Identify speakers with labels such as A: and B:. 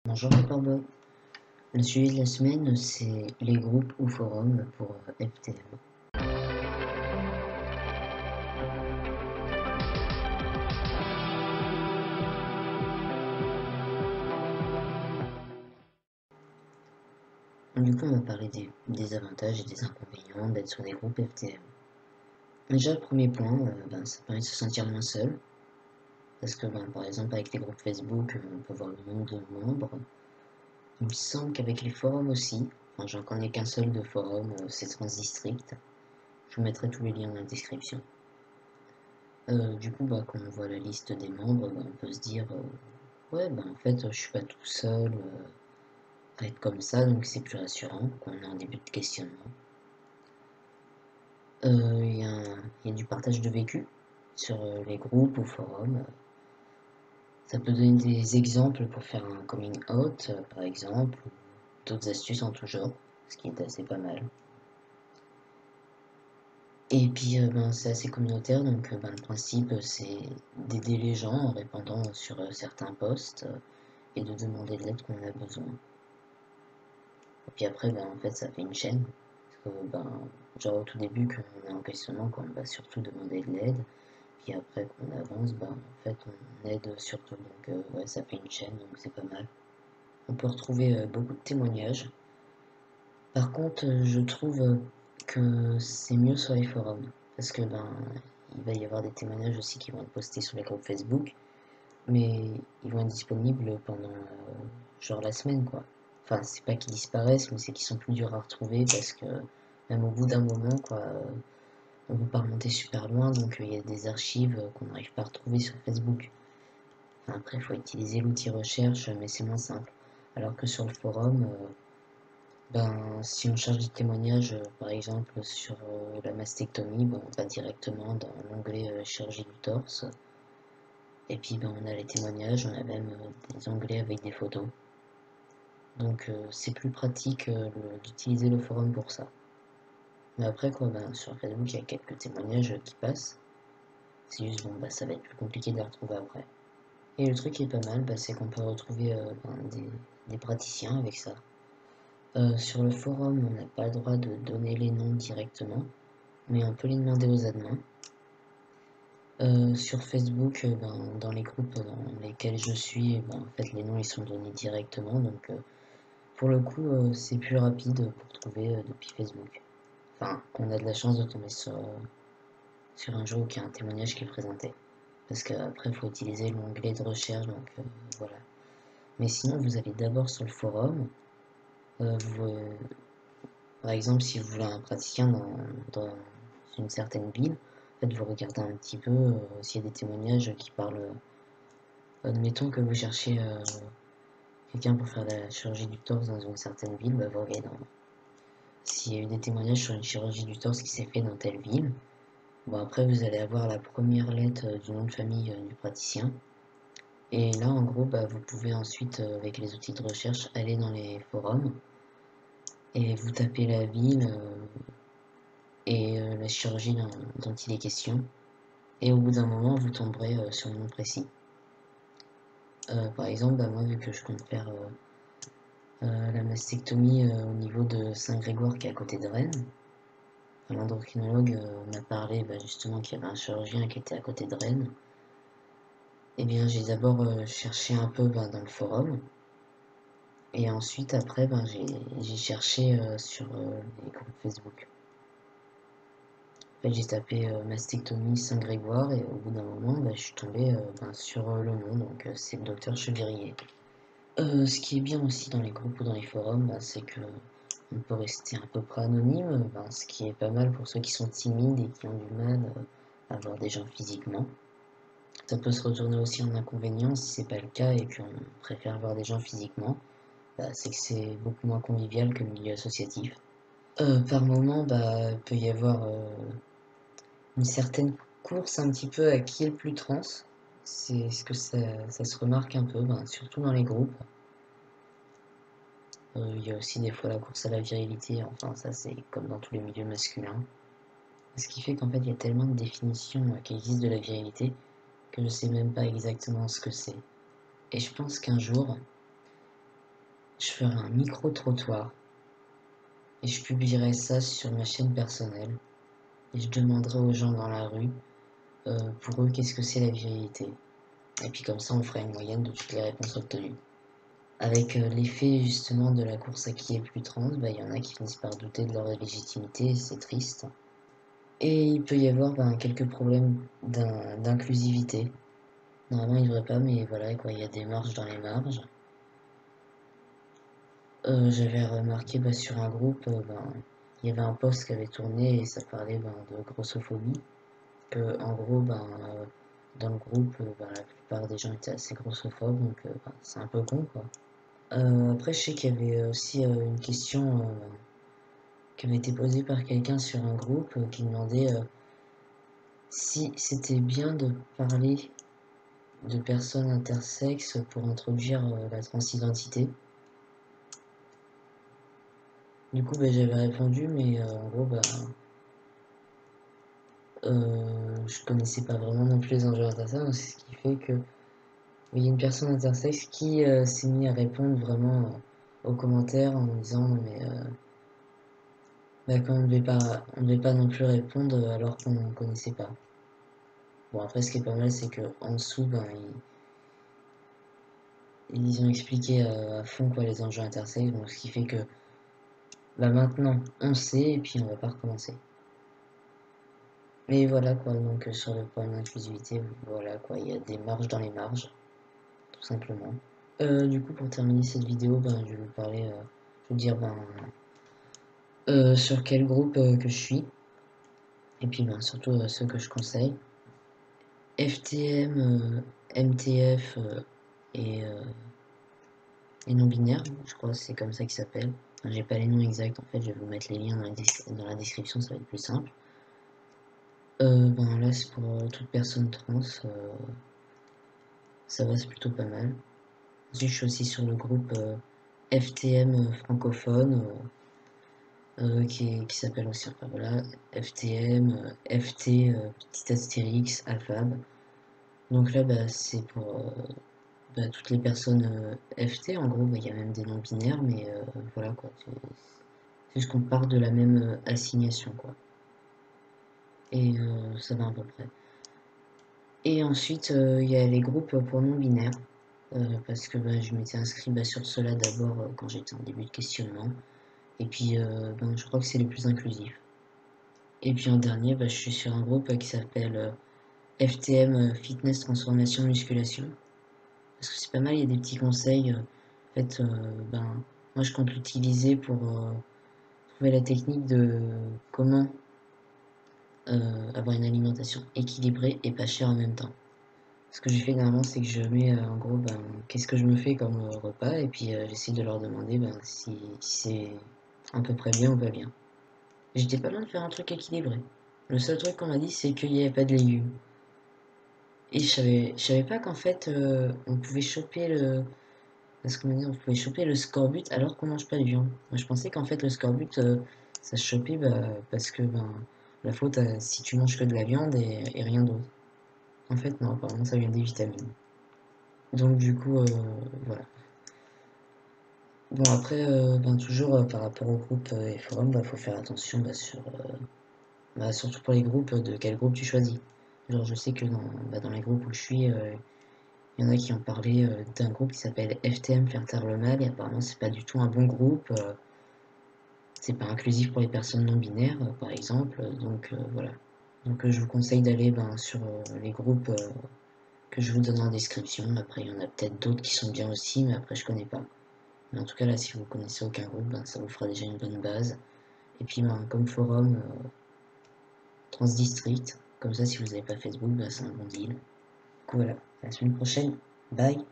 A: Bonjour les Corbeaux. Le sujet de la semaine, c'est les groupes ou forums pour FTM. Du coup, on va parler des avantages et des inconvénients d'être sur des groupes FTM. Déjà, le premier point, ça permet de se sentir moins seul. Parce que, par exemple, avec les groupes Facebook, on peut voir le nombre de membres. Il me semble qu'avec les forums aussi, j'en connais qu'un seul de forum, c'est Transdistrict. Je vous mettrai tous les liens dans la description. Du coup, quand on voit la liste des membres, on peut se dire ouais, en fait, je suis pas tout seul à être comme ça, donc c'est plus rassurant quand on est en début de questionnement. Il y a du partage de vécu sur les groupes ou forums. Ça peut donner des exemples pour faire un coming out, par exemple, ou d'autres astuces en tout genre, ce qui est assez pas mal. Et puis, c'est assez communautaire, donc le principe, c'est d'aider les gens en répondant sur certains posts et de demander de l'aide quand on a besoin. Et puis après, en fait, ça fait une chaîne. Parce que, genre au tout début, quand on est en questionnement, on va surtout demander de l'aide. Puis après, quand on avance, en fait, on aide surtout. Donc, ouais, ça fait une chaîne, donc c'est pas mal. On peut retrouver beaucoup de témoignages. Par contre, je trouve que c'est mieux sur les forums. Parce que, il va y avoir des témoignages aussi qui vont être postés sur les groupes Facebook. Mais ils vont être disponibles pendant genre la semaine, quoi. Enfin, c'est pas qu'ils disparaissent, mais c'est qu'ils sont plus durs à retrouver parce que même au bout d'un moment, quoi, on peut pas remonter super loin, donc il y a des archives qu'on n'arrive pas à retrouver sur Facebook. Enfin, après, il faut utiliser l'outil recherche, mais c'est moins simple. Alors que sur le forum, si on cherche des témoignages, par exemple sur la mastectomie, on va directement dans l'onglet chirurgie du torse. Et puis on a les témoignages, on a même des onglets avec des photos. Donc c'est plus pratique d'utiliser le forum pour ça. Mais après sur Facebook il y a quelques témoignages qui passent. C'est juste ça va être plus compliqué de les retrouver après. Et le truc qui est pas mal, c'est qu'on peut retrouver des praticiens avec ça. Sur le forum, on n'a pas le droit de donner les noms directement, mais on peut les demander aux admins. Sur Facebook, dans les groupes dans lesquels je suis, en fait les noms ils sont donnés directement, donc pour le coup c'est plus rapide pour trouver depuis Facebook. Enfin, on a de la chance de tomber sur un jour qui a un témoignage qui est présenté. Parce qu'après il faut utiliser l'onglet de recherche, donc voilà. Mais sinon vous allez d'abord sur le forum, par exemple si vous voulez un praticien dans une certaine ville, en fait vous regardez un petit peu s'il y a des témoignages qui parlent. Admettons que vous cherchez quelqu'un pour faire la chirurgie du torse dans une certaine ville, vous regardez s'il y a eu des témoignages sur une chirurgie du torse qui s'est fait dans telle ville. Après vous allez avoir la première lettre du nom de famille du praticien. Et là en gros vous pouvez ensuite avec les outils de recherche aller dans les forums et vous tapez la ville et la chirurgie dont il est question. Et au bout d'un moment vous tomberez sur le nom précis. Par exemple moi vu que je compte faire la mastectomie au niveau de Saint-Grégoire qui est à côté de Rennes. L'endocrinologue m'a parlé justement qu'il y avait un chirurgien qui était à côté de Rennes. Et bien j'ai d'abord cherché un peu dans le forum. Et ensuite après j'ai cherché sur les groupes Facebook. En fait j'ai tapé mastectomie Saint-Grégoire et au bout d'un moment je suis tombé sur le nom, donc c'est le docteur Chevirier. Ce qui est bien aussi dans les groupes ou dans les forums, c'est que on peut rester à peu près anonyme, ce qui est pas mal pour ceux qui sont timides et qui ont du mal à voir des gens physiquement. Ça peut se retourner aussi en inconvénient si c'est pas le cas et qu'on préfère voir des gens physiquement. C'est que c'est beaucoup moins convivial que le milieu associatif. Par moment, il peut y avoir une certaine course un petit peu à qui est le plus trans. C'est ce que ça se remarque un peu, surtout dans les groupes. Il y a aussi des fois la course à la virilité, enfin ça c'est comme dans tous les milieux masculins. Ce qui fait qu'en fait il y a tellement de définitions qui existent de la virilité que je sais même pas exactement ce que c'est. Et je pense qu'un jour, je ferai un micro-trottoir et je publierai ça sur ma chaîne personnelle et je demanderai aux gens dans la rue, pour eux, qu'est-ce que c'est la virilité. Et puis comme ça, on fera une moyenne de toutes les réponses obtenues. Avec l'effet justement de la course à qui est plus trans, il y en a qui finissent par douter de leur légitimité, c'est triste. Et il peut y avoir quelques problèmes d'inclusivité. Normalement, il ne devrait pas, mais voilà, quoi, il y a des marges dans les marges. J'avais remarqué sur un groupe, il y avait un post qui avait tourné et ça parlait de grossophobie. Que, en gros, dans le groupe, la plupart des gens étaient assez grossophobes, donc c'est un peu con, quoi. Après, je sais qu'il y avait aussi une question qui avait été posée par quelqu'un sur un groupe qui demandait si c'était bien de parler de personnes intersexes pour introduire la transidentité. Du coup, j'avais répondu, mais en gros, je connaissais pas vraiment non plus les enjeux intersexes, ce qui fait que il y a une personne intersexe qui s'est mis à répondre vraiment aux commentaires en disant non, mais on devait pas non plus répondre alors qu'on ne connaissait pas. Bon, après, ce qui est pas mal, c'est que en dessous, ils ont expliqué à fond quoi les enjeux intersexes, donc ce qui fait que maintenant on sait et puis on va pas recommencer. Mais voilà quoi, donc sur le point d'inclusivité, voilà quoi, il y a des marges dans les marges, tout simplement. Du coup, pour terminer cette vidéo, je vais vous parler, je vais vous dire sur quel groupe que je suis, et puis surtout ceux que je conseille. FTM, MTF et non-binaire, je crois que c'est comme ça qu'ils s'appellent. Enfin, j'ai pas les noms exacts, en fait, je vais vous mettre les liens dans la description, ça va être plus simple. Là, c'est pour toute personne trans, ça va, c'est plutôt pas mal. Ensuite, je suis aussi sur le groupe FTM francophone, qui s'appelle aussi, enfin voilà, FTM, FT, petit astérix, alphab. Donc là, c'est pour toutes les personnes FT, en gros, il y a même des non-binaires, mais voilà quoi, c'est juste qu'on part de la même assignation, quoi. Et ça va à peu près. Et ensuite, il y a les groupes pour non-binaires, parce que je m'étais inscrit sur cela d'abord quand j'étais en début de questionnement. Et puis, je crois que c'est les plus inclusifs. Et puis en dernier, je suis sur un groupe qui s'appelle FTM Fitness Transformation Musculation. Parce que c'est pas mal, il y a des petits conseils. En fait, moi je compte l'utiliser pour trouver la technique de comment avoir une alimentation équilibrée et pas chère en même temps. Ce que j'ai fait dernièrement, c'est que je mets en gros qu'est-ce que je me fais comme repas et puis j'essaie de leur demander si c'est à peu près bien ou pas bien. J'étais pas loin de faire un truc équilibré. Le seul truc qu'on m'a dit, c'est qu'il n'y avait pas de légumes. Et je savais pas qu'en fait, on pouvait choper le. Parce qu'on m'a dit, on pouvait choper le scorbut alors qu'on mange pas de viande. Moi, je pensais qu'en fait, le scorbut, ça se chopait parce que la faute, si tu manges que de la viande et rien d'autre. En fait, non, apparemment, ça vient des vitamines. Donc, du coup, voilà. Bon, après, toujours par rapport au groupe et forum, faut faire attention surtout pour les groupes, de quel groupe tu choisis. Genre, je sais que dans les groupes où je suis, il y en a qui ont parlé d'un groupe qui s'appelle FTM Faire taire le mal, et apparemment, c'est pas du tout un bon groupe. C'est pas inclusif pour les personnes non binaires, par exemple. Donc, voilà. Donc, je vous conseille d'aller sur les groupes que je vous donne en description. Après, il y en a peut-être d'autres qui sont bien aussi, mais après, je connais pas. Mais en tout cas, là, si vous connaissez aucun groupe, ça vous fera déjà une bonne base. Et puis, comme forum, Transdistrict. Comme ça, si vous n'avez pas Facebook, c'est un bon deal. Du coup, voilà. À la semaine prochaine. Bye.